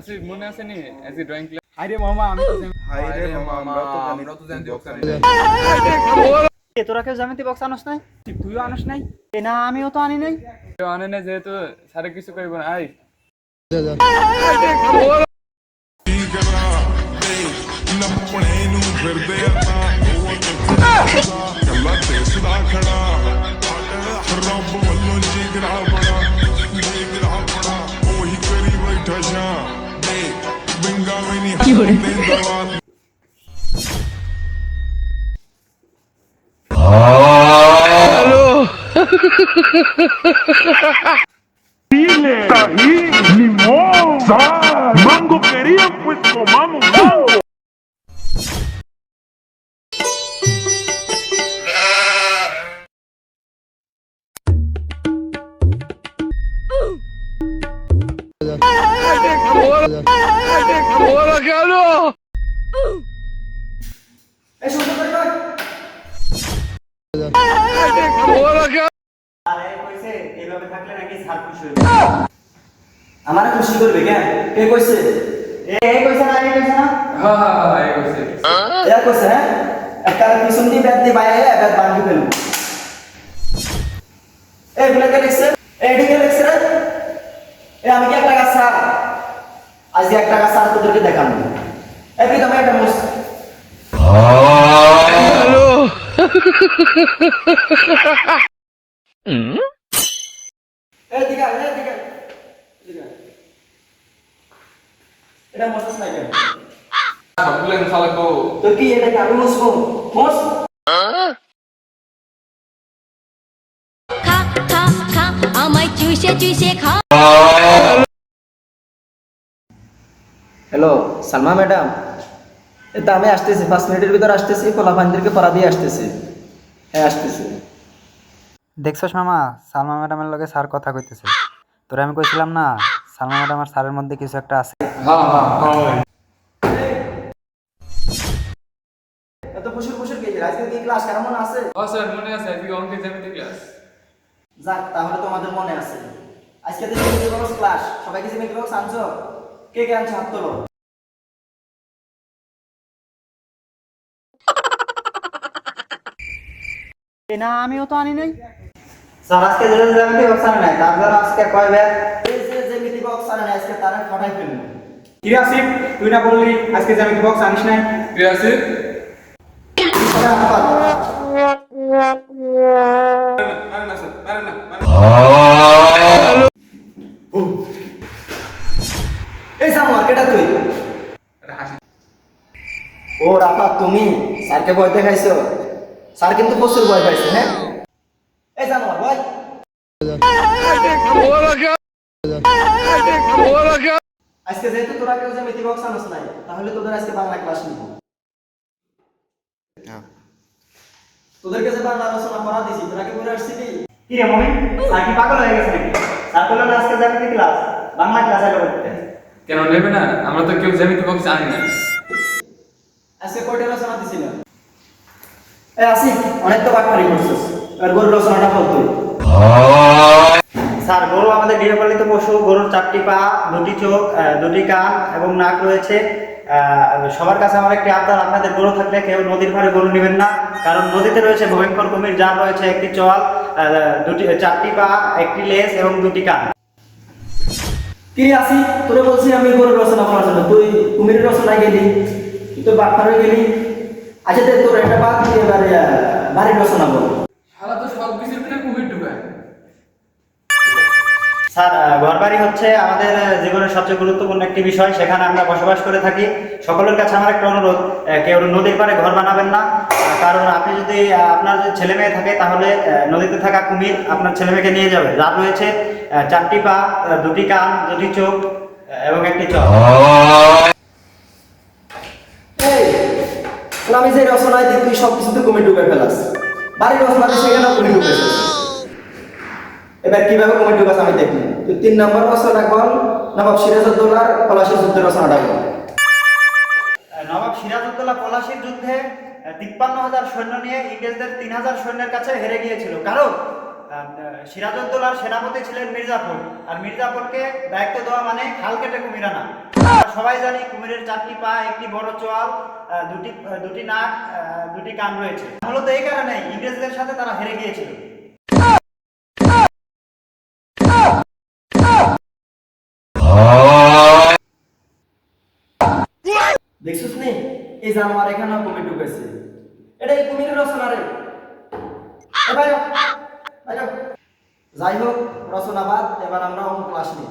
আচ্ছা মনে আছে নি আজকে ড্রয়িং ক্লাস? আরে মামা আমি তো হায়রে মামা আমরা তো জানি বক্স আনি তোরা কেউ জ্যামিতি বক্স আনস নাই? তুইও আনস নাই? না আমিও তো আনি নাই। কেউ আনে না যেহেতু স্যারে কিছু কইব না। আই ਨੱਪਣੇ ਨੂੰ ਫਿਰਦੇ ਆਪਾਂ ਕੱਲਾ ਤੇਸਦਾ ਖੜਾ ਰੱਬ ਵੱਲੋਂ ਜਿਗਰਾ ਬੜਾ ਉਹੀ ਕਰੀ ਬੈਠਾ ਸ਼ਾਂ ਬਿੰਗਾ ਵੀ ਨਹੀਂ ਹੱਥ Chile, tajín, limón, sal, mango querían, pues comamos mango. এইভাবে থাকলে নাকি স্যার খুশি হবে। আমারে খুশি করবে কেন? কে কইছে? এই কইছে না, এই কইছে না? হ্যাঁ হ্যাঁ হ্যাঁ এই কইছে এ কইছে হ্যাঁ? একটা পিছন দিয়ে ব্যাট দিয়ে বাইরে ব্যাট বাঁধি ফেলবো। এই গুলাকে লিখছে? এইদিকে লিখছে রে? আমি কি একটা গাছ স্যার? আজ একটা গাছ স্যার তোদেরকে দেখাবো। এই তুমি একটা মুস। হ্যালো। এদিকে এদিকে এদিকে এটা মসস নাই কেন? সবগুলো খালাকো তো কি এটা কাবু মসবো মস খা খা খা আমায় চুষে চুষে খা। হ্যালো সালমা ম্যাডাম, এটা আমি আসতেছি 5 মিনিটের ভিতর আসতেছি, পোলাপানদেরকে পড়া দিয়ে আসতেছি। হ্যাঁ আসতেছি। দেখছস মামা, সালমা ম্যাডামের লগে স্যার কথা কইতেছে। তোরে আমি কইছিলাম না সালমা ম্যাডাম আর স্যারের মধ্যে কিছু একটা আছে। হ্যাঁ হ্যাঁ হ্যাঁ এত বসে বসে গেছি, আজকে কি ক্লাস কেমন আছে? ও স্যার মনে আছে আজকে অঙ্কের জ্যামিতি ক্লাস। যাক তাহলে তোমাদের মনে আছে। আজকে যে জ্যামিতি বক্স ক্লাস, সবাই কি জ্যামিতি বক্স আনছো? কে কে আনছো হাত তোলো। না আমিও তো আনি নাই। স্যার আজকে যে জ্যামিতি বক্স আনে নাই, তারপর আজকে কয় ব্যাগ এই যে জ্যামিতি বক্স আনে নাই, আজকে তারা ফাটাই ফেলবো। কি রে আসিফ, তুই না বললি আজকে জ্যামিতি বক্স আনিস নাই? কে আছে? এই সামু মার্কেটা তুই ও রাফা, তুমি স্যারকে ভয় দেখাইছো? স্যার কিন্তু প্রচুর ভয় পাইছে। হ্যাঁ এই সামু ভয় আজকে যেহেতু তোরা কেউ জ্যামিতি বক্স আনস নাই, তাহলে তোদের আজকে বাংলা ক্লাস নিব। তোদেরকে যে বাংলা আলোচনা করা দিছি, তোরা কি পড়ে আসছিলি? কি রে মমিন, স্যার কি পাগল হয়ে গেছে নাকি? স্যার বলল না আজকে জ্যামিতি ক্লাস, বাংলা ক্লাস আলো করতে। কেন নেবে না? আমরা তো কেউ জ্যামিতি বক্স আনি না। আজকে কয়টা আলোচনা দিছিল? এই আসিফ, অনেক তো বাটপারি করছিস। আর গরুর রচনাটা বল তুই। স্যার গরু আমাদের গৃহপালিত পশু। গরুর 4টি পা, 2টি চোখ, 2টি কান এবং নাক রয়েছে। সবার কাছে আমার একটি আবদার, আপনাদের গরু থাকলে কেউ নদীর ধারে গরু নেবেন না, কারণ নদীতে রয়েছে ভয়ঙ্কর কুমির, যার রয়েছে একটি চোয়াল, 4টি পা, একটি লেজ এবং 2টি কান। কি রে আসিফ, তোরে বলছি আমি গরুর রচনা করার জন্য, তুই কুমিরের রচনায় গেলি, তুই বাটপার হয়ে গেলি। আচ্ছা দে তোর একটা বাদ দিয়ে এবারে বাড়ির রচনা বল। শালা তো সব কিছুর ভিতরে কুমির ঢুকায়। স্যার ঘরবাড়ি হচ্ছে আমাদের জীবনের সবচেয়ে গুরুত্বপূর্ণ একটি বিষয়, সেখানে আমরা বসবাস করে থাকি। সকলের কাছে আমার একটা অনুরোধ, কেউ নদীর পাড়ে ঘর বানাবেন না, কারণ আপনি যদি আপনার যদি ছেলে মেয়ে থাকে তাহলে নদীতে থাকা কুমির আপনার ছেলে মেয়েকে নিয়ে যাবে। যার রয়েছে 4টি পা, 2টি কান, 2টি চোখ এবং একটি চোখ। আমি যে রচনায় দিই তুই সব কিছুতে কুমির ঢুকে ফেলাস, বাড়ির রচনাতে সেখানেও কুমির ঢুকেছিস। এবার কিভাবে কুমির ঢুকাস আমি দেখি। তুই 3 নম্বর রচনা বল, নবাব সিরাজউদ্দৌলার পলাশীর যুদ্ধের রচনাটা বল। নবাব সিরাজউদ্দৌলা পলাশীর যুদ্ধে 53,000 সৈন্য নিয়ে ইংরেজদের 3,000 সৈন্যের কাছে হেরে গিয়েছিল, কারণ সিরাজউদ্দৌলার সেনাপতি ছিলেন মির্জাফর, আর মির্জাফরকে দায়িত্ব দেওয়া মানে খাল কেটে কুমির আনা। আমরা সবাই জানি কুমিরের 4টি পা, একটি বড় চোয়াল, দুটি নাক, দুটি কান রয়েছে। মূলত এই কারণে ইংরেজদের সাথে তারা হেরে গিয়েছিল। দেখছিস নি এই জানোয়ার এখানে কুমির ঢুকেছে, এটা এই কুমিরের রচনা রে। এ ভাই ভাই, যাই হোক রচনাবাদ, এবার আমরা অঙ্ক ক্লাস নিই।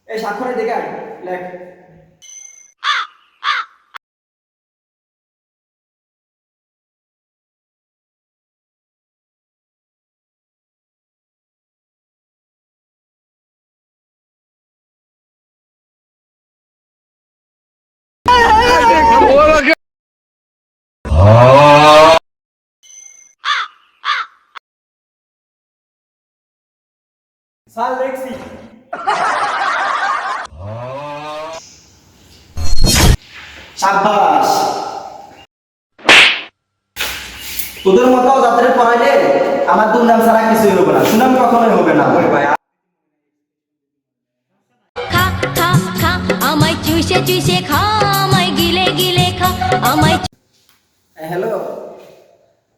এই স্বাক্ষরের দিকে আয়, লেখ। সাল দেখছি। সাব্বাস, তোদের মতো যাত্রী পড়াইলে আমার দুর্নাম ছাড়া কিছুই হবে না, সুনাম কখনোই হবে না। ওই ভাই খা খা খা আমায় চুষে চুষে খা, আমায় গিলে গিলে খা, আমায় হ্যালো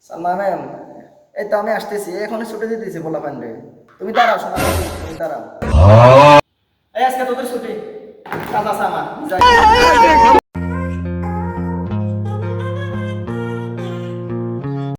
সালমা ম্যাম, এই তো আমি আসতেছি, এখন ছুটি দিতেছি বলা পান্ডে। তুমি দাঁড়াও শোনা, তুমি দাঁড়াও। এই আজকে তোদের ছুটি, কাজ আছে আমার, যাই।